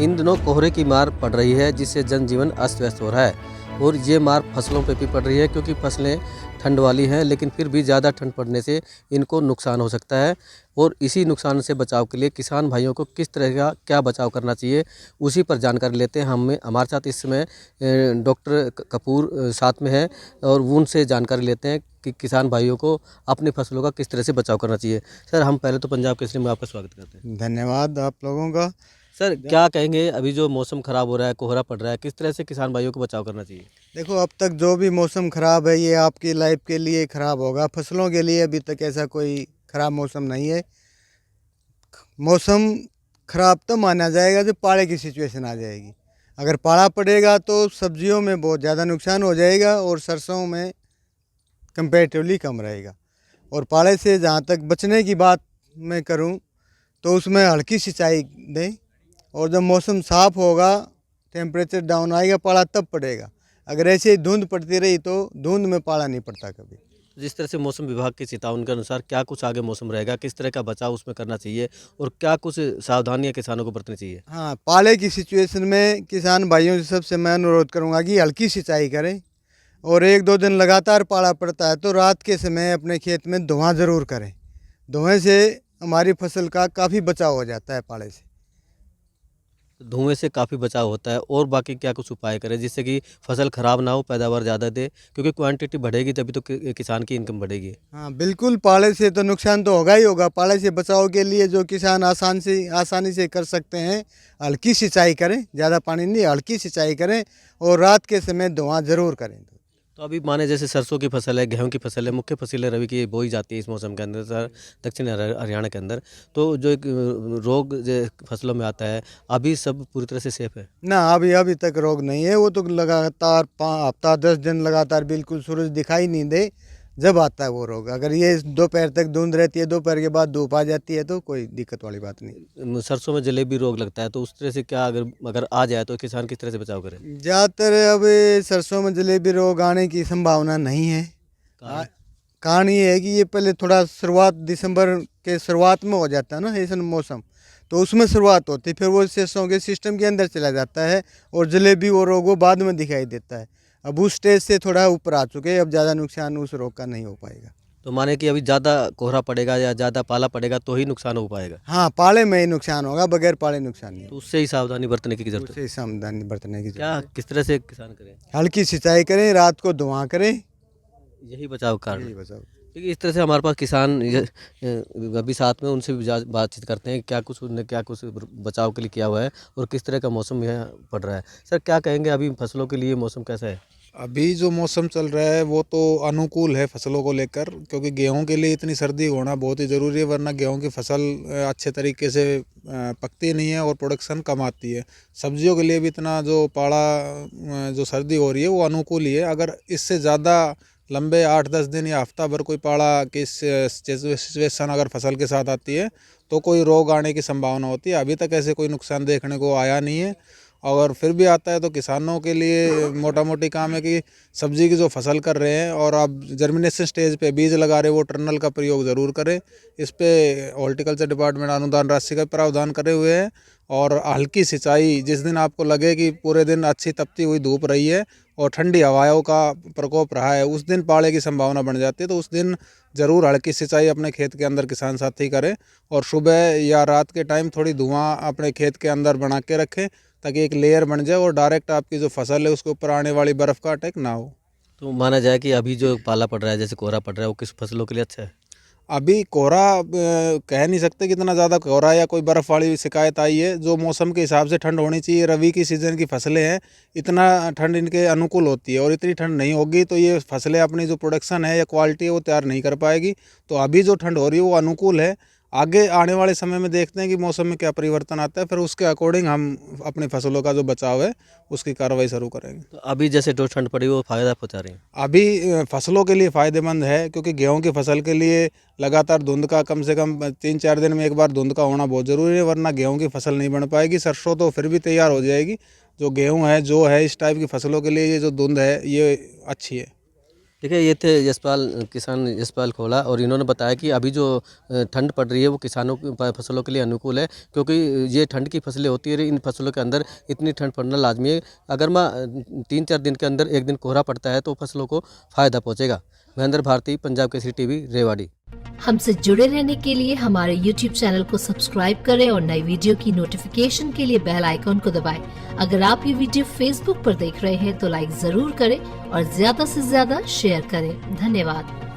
इन दिनों कोहरे की मार पड़ रही है जिससे जनजीवन अस्त व्यस्त हो रहा है और ये मार फसलों पे भी पड़ रही है क्योंकि फसलें ठंड वाली हैं, लेकिन फिर भी ज़्यादा ठंड पड़ने से इनको नुकसान हो सकता है। और इसी नुकसान से बचाव के लिए किसान भाइयों को किस तरह का क्या बचाव करना चाहिए, उसी पर जानकारी लेते हैं। हमारे साथ इस समय डॉक्टर कपूर साथ में है और वो उनसे जानकारी लेते हैं कि किसान भाइयों को अपनी फसलों का किस तरह से बचाव करना चाहिए। सर, हम पहले तो पंजाब केसरी में आपका स्वागत करते हैं। धन्यवाद आप लोगों का। सर, क्या कहेंगे, अभी जो मौसम ख़राब हो रहा है, कोहरा पड़ रहा है, किस तरह से किसान भाइयों को बचाव करना चाहिए? देखो, अब तक जो भी मौसम ख़राब है ये आपकी लाइफ के लिए ख़राब होगा। फसलों के लिए अभी तक ऐसा कोई ख़राब मौसम नहीं है। मौसम ख़राब तो माना जाएगा जब पाले की सिचुएशन आ जाएगी। अगर पाला पड़ेगा तो सब्जियों में बहुत ज़्यादा नुकसान हो जाएगा और सरसों में कंपैरेटिवली कम रहेगा। और पाले से जहाँ तक बचने की बात मैं करूँ तो उसमें हल्की सिंचाई दें, और जब मौसम साफ़ होगा, टेम्परेचर डाउन आएगा, पाला तब पड़ेगा। अगर ऐसे ही धुंध पड़ती रही तो धुंध में पाला नहीं पड़ता कभी। जिस तरह से मौसम विभाग की चेतावनी के अनुसार क्या कुछ आगे मौसम रहेगा, किस तरह का बचाव उसमें करना चाहिए और क्या कुछ सावधानियाँ किसानों को बरतनी चाहिए? हाँ, पाले की सिचुएशन में किसान भाइयों से सबसे मैं अनुरोध करूँगा कि हल्की सिंचाई करें, और 1-2 दिन लगातार पाला पड़ता है तो रात के समय अपने खेत में धुआं ज़रूर करें। धुएँ से हमारी फसल का काफ़ी बचाव हो जाता है पाले से। धुएँ से काफ़ी बचाव होता है और बाकी क्या कुछ उपाय करें जिससे कि फसल ख़राब ना हो, पैदावार ज़्यादा दे, क्योंकि क्वांटिटी बढ़ेगी तभी तो किसान की इनकम बढ़ेगी। हाँ बिल्कुल, पाले से तो नुकसान तो होगा ही होगा। पाले से बचाव के लिए जो किसान आसानी से कर सकते हैं, हल्की सिंचाई करें, ज़्यादा पानी नहीं, हल्की सिंचाई करें और रात के समय धुआं ज़रूर करें। तो अभी माने जैसे सरसों की फसल है, गेहूं की फसल है, मुख्य फसलें रबी की बोई जाती है इस मौसम के अंदर सर, दक्षिण हरियाणा के अंदर। तो जो एक रोग जो फसलों में आता है, अभी सब पूरी तरह से सेफ है? ना, अभी तक रोग नहीं है। वो तो लगातार हफ्ता 10 दिन लगातार बिल्कुल सूरज दिखाई नहीं दे, जब आता है वो रोग। अगर ये दोपहर तक धुंध रहती है, दोपहर के बाद धूप आ जाती है तो कोई दिक्कत वाली बात नहीं। सरसों में जलेबी रोग लगता है, तो उस तरह से क्या अगर अगर आ जाए तो किसान किस तरह से बचाव करे? ज़्यादातर अब सरसों में जलेबी रोग आने की संभावना नहीं है। कारण? कारण ये है कि ये पहले थोड़ा शुरुआत दिसंबर के शुरुआत में हो जाता है ना, ऐसा मौसम, तो उसमें शुरुआत होती है, फिर वो सरसों के सिस्टम के अंदर चला जाता है और जलेबी वो रोग वो बाद में दिखाई देता है। अब उस स्टेज से थोड़ा ऊपर आ चुके हैं, अब ज़्यादा नुकसान उस रोग का नहीं हो पाएगा। तो माने कि अभी ज़्यादा कोहरा पड़ेगा या ज़्यादा पाला पड़ेगा तो ही नुकसान हो पाएगा? हाँ, पाले में ही नुकसान होगा, बगैर पाले नुकसान नहीं तो होगा। उससे ही सावधानी बरतने की जरूरत है। उससे सावधानी बरतने की क्या जरूरत है। किस तरह से किसान करें? हल्की सिंचाई करें, रात को धुआं करें, यही बचाव कारण यही है। बचाओ। देखिए, इस तरह से हमारे पास किसान अभी साथ में उनसे भी बातचीत करते हैं, क्या कुछ उन्होंने क्या कुछ बचाव के लिए किया हुआ है और किस तरह का मौसम यहाँ पड़ रहा है। सर, क्या कहेंगे, अभी फसलों के लिए मौसम कैसा है? अभी जो मौसम चल रहा है वो तो अनुकूल है फसलों को लेकर, क्योंकि गेहूं के लिए इतनी सर्दी होना बहुत ही ज़रूरी है, वरना गेहूं की फसल अच्छे तरीके से पकती नहीं है और प्रोडक्शन कम आती है। सब्जियों के लिए भी इतना जो जो सर्दी हो रही है वो अनुकूल ही है। अगर इससे ज़्यादा लंबे 8-10 दिन या हफ्ता भर कोई पाला की सिचुएशन अगर फसल के साथ आती है तो कोई रोग आने की संभावना होती है। अभी तक ऐसे कोई नुकसान देखने को आया नहीं है, और फिर भी आता है तो किसानों के लिए मोटा मोटी काम है कि सब्जी की जो फसल कर रहे हैं और आप जर्मिनेशन स्टेज पे बीज लगा रहे हैं, वो टर्नल का प्रयोग ज़रूर करें। इस पे हॉर्टिकल्चर डिपार्टमेंट अनुदान राशि का प्रावधान करे हुए है। और हल्की सिंचाई, जिस दिन आपको लगे कि पूरे दिन अच्छी तपती हुई धूप रही है और ठंडी हवाओं का प्रकोप रहा है, उस दिन पाले की संभावना बन जाती है, तो उस दिन ज़रूर हल्की सिंचाई अपने खेत के अंदर किसान साथी करें। और सुबह या रात के टाइम थोड़ी धुआं अपने खेत के अंदर बना के रखें, ताकि एक लेयर बन जाए और डायरेक्ट आपकी जो फसल है उसके ऊपर आने वाली बर्फ़ का अटैक ना हो। तो माना जाए कि अभी जो पाला पड़ रहा है, जैसे कोहरा पड़ रहा है, वो किस फसलों के लिए अच्छा है? अभी कोहरा कह नहीं सकते कितना ज़्यादा कोहरा या कोई बर्फ़ वाली शिकायत आई है। जो मौसम के हिसाब से ठंड होनी चाहिए, रबी की सीज़न की फसलें हैं, इतना ठंड इनके अनुकूल होती है, और इतनी ठंड नहीं होगी तो ये फसलें अपनी जो प्रोडक्शन है या क्वालिटी है वो तैयार नहीं कर पाएगी। तो अभी जो ठंड हो रही है वो अनुकूल है। आगे आने वाले समय में देखते हैं कि मौसम में क्या परिवर्तन आता है, फिर उसके अकॉर्डिंग हम अपनी फसलों का जो बचाव है उसकी कार्रवाई शुरू करेंगे। तो अभी जैसे जो ठंड पड़ी वो फ़ायदा पहुँचा रही है? अभी फसलों के लिए फ़ायदेमंद है, क्योंकि गेहूं की फसल के लिए लगातार धुंध का कम से कम 3-4 दिन में एक बार धुंध का होना बहुत ज़रूरी है, वरना गेहूं की फसल नहीं बन पाएगी। सरसों तो फिर भी तैयार हो जाएगी। जो गेहूं है जो है इस टाइप की फसलों के लिए ये जो धुंध है ये अच्छी है। देखिए, ये थे यशपाल, किसान यशपाल खोला, और इन्होंने बताया कि अभी जो ठंड पड़ रही है वो किसानों की फसलों के लिए अनुकूल है, क्योंकि ये ठंड की फसलें होती है, इन फसलों के अंदर इतनी ठंड पड़ना लाजमी है। अगर 3-4 दिन के अंदर एक दिन कोहरा पड़ता है तो फसलों को फ़ायदा पहुँचेगा। महेंद्र भारती, पंजाब केसरी टीवी, रेवाड़ी। हमसे जुड़े रहने के लिए हमारे YouTube चैनल को सब्सक्राइब करें और नई वीडियो की नोटिफिकेशन के लिए बेल आइकॉन को दबाएं। अगर आप ये वीडियो Facebook पर देख रहे हैं तो लाइक जरूर करें और ज्यादा से ज्यादा शेयर करें। धन्यवाद।